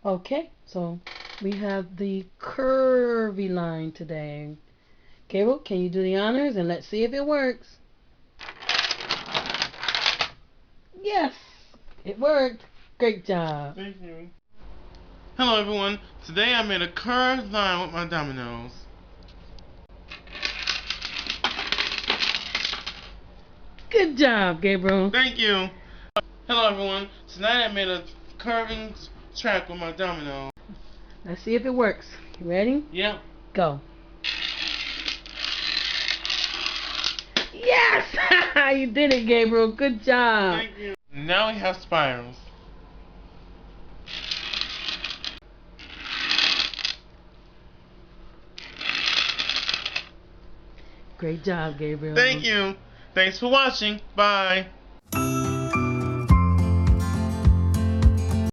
Okay, so we have the curvy line today. Gabriel, can you do the honors and let's see if it works? Yes, it worked. Great job. Thank you. Hello everyone. Today I made a curved line with my dominoes. Good job, Gabriel. Thank you. Hello everyone. Tonight I made a curving track with my dominoes. Let's see if it works. You ready? Yep. Go. Yes! You did it, Gabriel. Good job. Thank you. Now we have spirals. Great job, Gabriel. Thank you. Thanks for watching. Bye.